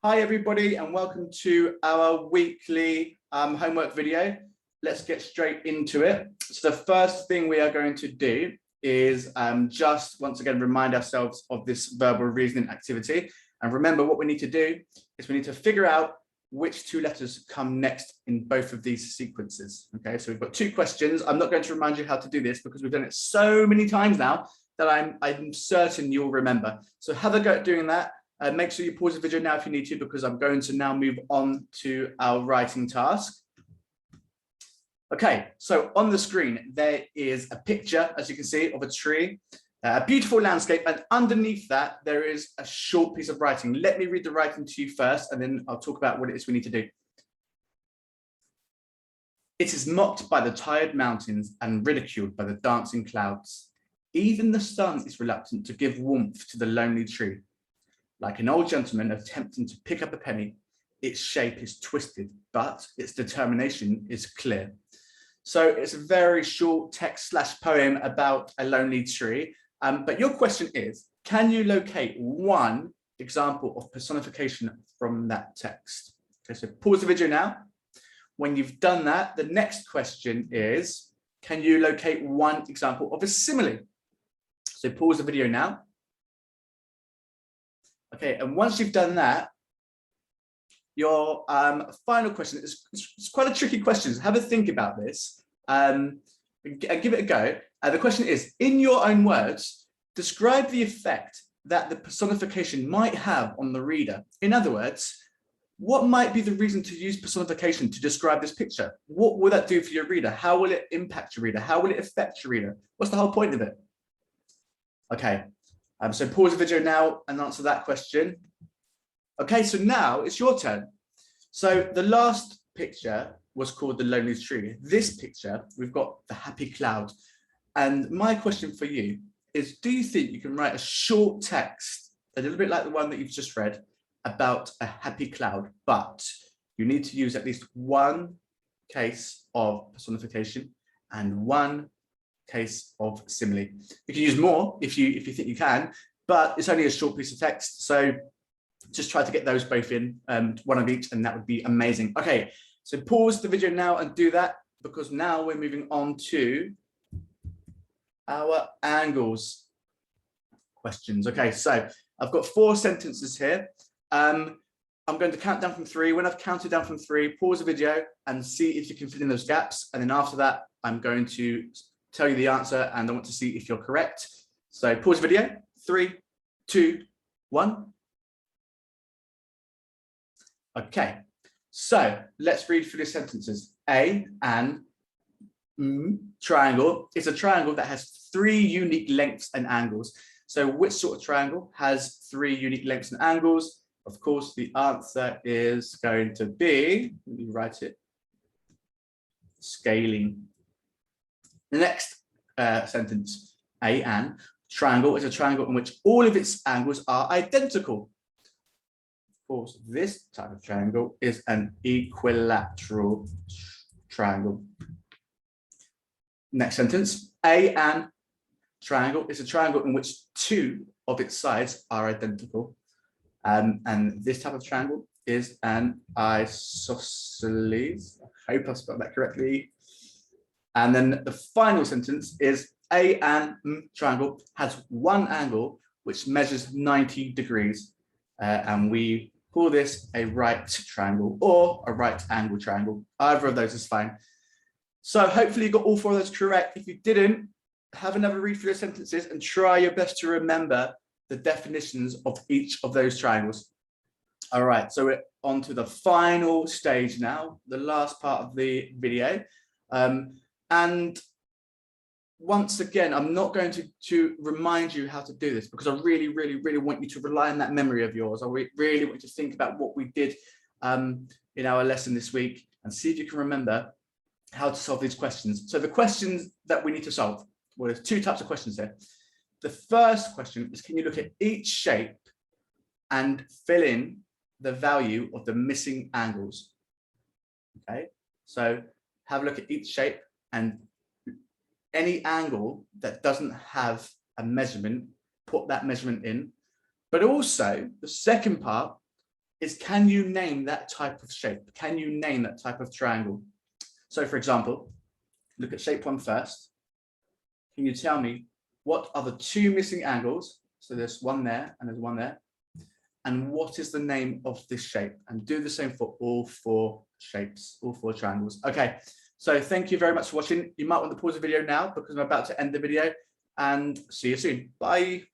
Hi everybody and welcome to our weekly homework video. Let's get straight into it. So the first thing we are going to do is just once again remind ourselves of this verbal reasoning activity. And remember, what we need to do is we need to figure out which two letters come next in both of these sequences. Okay, so we've got two questions. I'm not going to remind you how to do this because we've done it so many times now that I'm certain you'll remember. So have a go at doing that. Make sure you pause the video now if you need to, because I'm going to now move on to our writing task. Okay, so on the screen, there is a picture, as you can see, of a tree, a beautiful landscape, and underneath that, there is a short piece of writing. Let me read the writing to you first, and then I'll talk about what it is we need to do. It is mocked by the tired mountains and ridiculed by the dancing clouds. Even the sun is reluctant to give warmth to the lonely tree. Like an old gentleman attempting to pick up a penny, its shape is twisted, but its determination is clear. So it's a very short text / poem about a lonely tree. But your question is, can you locate one example of personification from that text? Okay, so pause the video now. When you've done that, the next question is, can you locate one example of a simile? So pause the video now. Okay, and once you've done that, your final question is it's quite a tricky question. Have a think about this and give it a go. The question is, in your own words, describe the effect that the personification might have on the reader. In other words, what might be the reason to use personification to describe this picture? What will that do for your reader? How will it impact your reader? How will it affect your reader? What's the whole point of it? Okay. So pause the video now and answer that question. Okay, so now it's your turn. So the last picture was called the lonely tree. This picture, we've got the happy cloud. And my question for you is, do you think you can write a short text, a little bit like the one that you've just read, about a happy cloud, but you need to use at least one case of personification and one case of simile. You can use more if you think you can, but it's only a short piece of text, so just try to get those both in, one of each, and that would be amazing. Okay, so pause the video now and do that, because now we're moving on to our angles questions. Okay, so I've got 4 sentences here. I'm going to count down from 3. When I've counted down from 3, pause the video and see if you can fill in those gaps, and then after that I'm going to tell you the answer and I want to see if you're correct. So pause the video, 3, 2, 1. Okay, so let's read through the sentences. A and triangle is a triangle that has 3 unique lengths and angles. So which sort of triangle has 3 unique lengths and angles? Of course, the answer is going to be, let me write it, scalene. The next sentence, A and triangle is a triangle in which all of its angles are identical. Of course, this type of triangle is an equilateral triangle. Next sentence, A and triangle is a triangle in which 2 of its sides are identical. And this type of triangle is an isosceles. I hope I spelled that correctly. And then the final sentence is A and triangle has one angle which measures 90 degrees. And we call this a right triangle or a right angle triangle. Either of those is fine. So hopefully you got all 4 of those correct. If you didn't, have another read through the sentences and try your best to remember the definitions of each of those triangles. All right, so we're on to the final stage now, the last part of the video. And once again, I'm not going to remind you how to do this, because I really, really, really want you to rely on that memory of yours. I really want you to think about what we did in our lesson this week and see if you can remember how to solve these questions. So the questions that we need to solve, well, there's 2 types of questions here. The first question is, can you look at each shape and fill in the value of the missing angles? Okay, so have a look at each shape and any angle that doesn't have a measurement, put that measurement in. But also the second part is, can you name that type of shape? Can you name that type of triangle? So for example, look at shape 1 first. Can you tell me what are the 2 missing angles? So there's one there and there's one there. And what is the name of this shape? And do the same for all 4 shapes, all 4 triangles. Okay, so thank you very much for watching. You might want to pause the video now because I'm about to end the video, and see you soon. Bye.